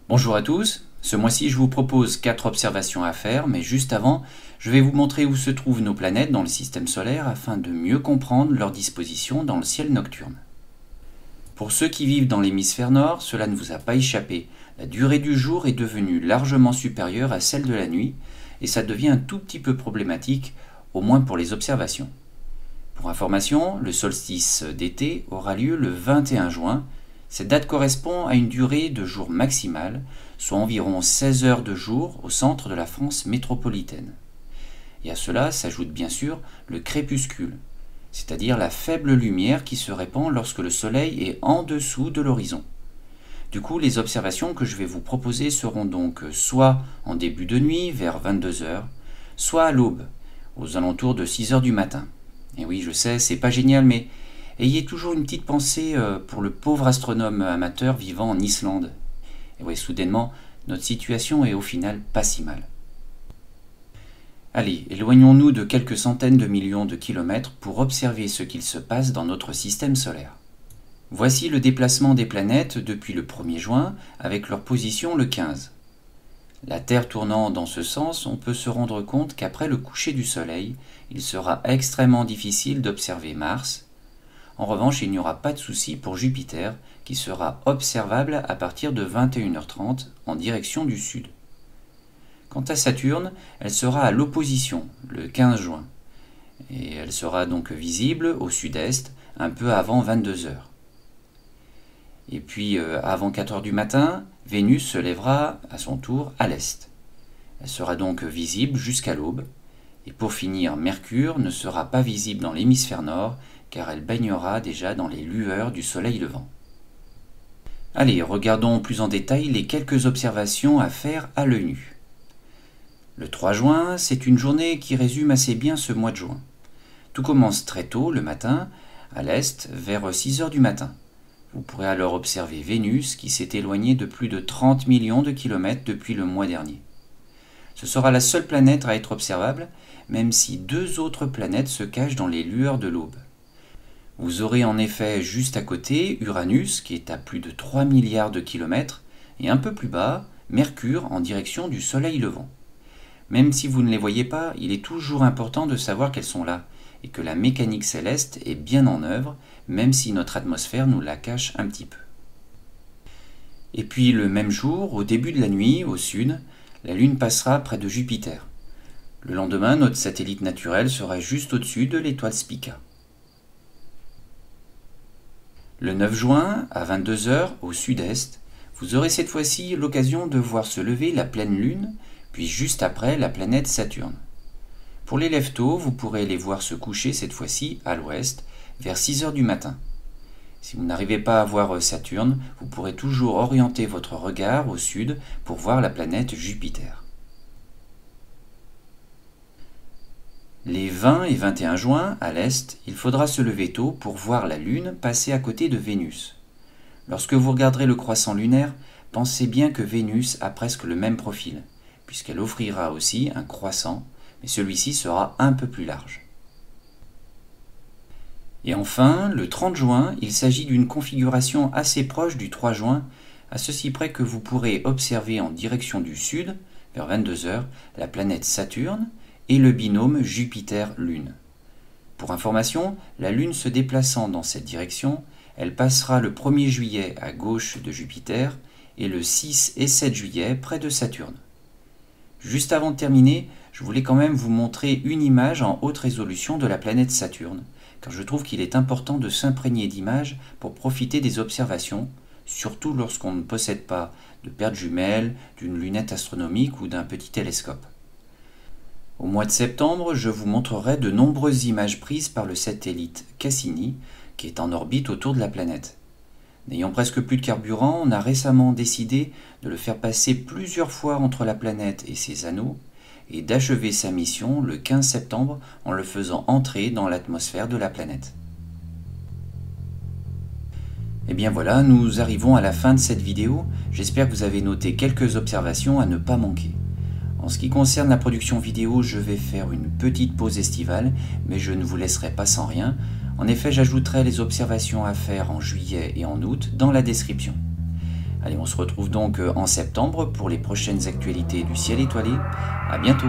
Bonjour à tous, ce mois-ci je vous propose 4 observations à faire, mais juste avant, je vais vous montrer où se trouvent nos planètes dans le système solaire afin de mieux comprendre leur disposition dans le ciel nocturne. Pour ceux qui vivent dans l'hémisphère nord, cela ne vous a pas échappé, la durée du jour est devenue largement supérieure à celle de la nuit, et ça devient un tout petit peu problématique, au moins pour les observations. Pour information, le solstice d'été aura lieu le 21 juin. Cette date correspond à une durée de jour maximale, soit environ 16 heures de jour au centre de la France métropolitaine. Et à cela s'ajoute bien sûr le crépuscule, c'est-à-dire la faible lumière qui se répand lorsque le soleil est en dessous de l'horizon. Du coup, les observations que je vais vous proposer seront donc soit en début de nuit, vers 22 heures, soit à l'aube, aux alentours de 6 heures du matin. Et oui, je sais, c'est pas génial, mais ayez toujours une petite pensée pour le pauvre astronome amateur vivant en Islande. Et oui, soudainement, notre situation est au final pas si mal. Allez, éloignons-nous de quelques centaines de millions de kilomètres pour observer ce qu'il se passe dans notre système solaire. Voici le déplacement des planètes depuis le 1er juin avec leur position le 15. La Terre tournant dans ce sens, on peut se rendre compte qu'après le coucher du Soleil, il sera extrêmement difficile d'observer Mars. En revanche, il n'y aura pas de souci pour Jupiter, qui sera observable à partir de 21h30 en direction du sud. Quant à Saturne, elle sera à l'opposition, le 15 juin, et elle sera donc visible au sud-est, un peu avant 22h. Et puis, avant 4h du matin, Vénus se lèvera à son tour à l'est. Elle sera donc visible jusqu'à l'aube. Et pour finir, Mercure ne sera pas visible dans l'hémisphère nord, car elle baignera déjà dans les lueurs du soleil levant. Allez, regardons plus en détail les quelques observations à faire à l'œil nu. Le 3 juin, c'est une journée qui résume assez bien ce mois de juin. Tout commence très tôt le matin, à l'est, vers 6 heures du matin. Vous pourrez alors observer Vénus qui s'est éloignée de plus de 30 millions de kilomètres depuis le mois dernier. Ce sera la seule planète à être observable, même si 2 autres planètes se cachent dans les lueurs de l'aube. Vous aurez en effet juste à côté Uranus qui est à plus de 3 milliards de kilomètres et un peu plus bas Mercure en direction du soleil levant. Même si vous ne les voyez pas, il est toujours important de savoir qu'elles sont là et que la mécanique céleste est bien en œuvre, même si notre atmosphère nous la cache un petit peu. Et puis le même jour, au début de la nuit, au sud, la Lune passera près de Jupiter. Le lendemain, notre satellite naturel sera juste au-dessus de l'étoile Spica. Le 9 juin, à 22h, au sud-est, vous aurez cette fois-ci l'occasion de voir se lever la pleine Lune, puis juste après la planète Saturne. Pour les lève-tôt, vous pourrez les voir se coucher cette fois-ci à l'ouest, vers 6 heures du matin. Si vous n'arrivez pas à voir Saturne, vous pourrez toujours orienter votre regard au sud pour voir la planète Jupiter. Les 20 et 21 juin, à l'est, il faudra se lever tôt pour voir la Lune passer à côté de Vénus. Lorsque vous regarderez le croissant lunaire, pensez bien que Vénus a presque le même profil, puisqu'elle offrira aussi un croissant, mais celui-ci sera un peu plus large. Et enfin, le 30 juin, il s'agit d'une configuration assez proche du 3 juin, à ceci près que vous pourrez observer en direction du sud, vers 22h, la planète Saturne et le binôme Jupiter-Lune. Pour information, la Lune se déplaçant dans cette direction, elle passera le 1er juillet à gauche de Jupiter et le 6 et 7 juillet près de Saturne. Juste avant de terminer, je voulais quand même vous montrer une image en haute résolution de la planète Saturne, car je trouve qu'il est important de s'imprégner d'images pour profiter des observations, surtout lorsqu'on ne possède pas de paire de jumelles, d'une lunette astronomique ou d'un petit télescope. Au mois de septembre, je vous montrerai de nombreuses images prises par le satellite Cassini, qui est en orbite autour de la planète. N'ayant presque plus de carburant, on a récemment décidé de le faire passer plusieurs fois entre la planète et ses anneaux, et d'achever sa mission le 15 septembre en le faisant entrer dans l'atmosphère de la planète. Et bien voilà, nous arrivons à la fin de cette vidéo. J'espère que vous avez noté quelques observations à ne pas manquer. En ce qui concerne la production vidéo, je vais faire une petite pause estivale, mais je ne vous laisserai pas sans rien. En effet, j'ajouterai les observations à faire en juillet et en août dans la description. Allez, on se retrouve donc en septembre pour les prochaines actualités du ciel étoilé. À bientôt!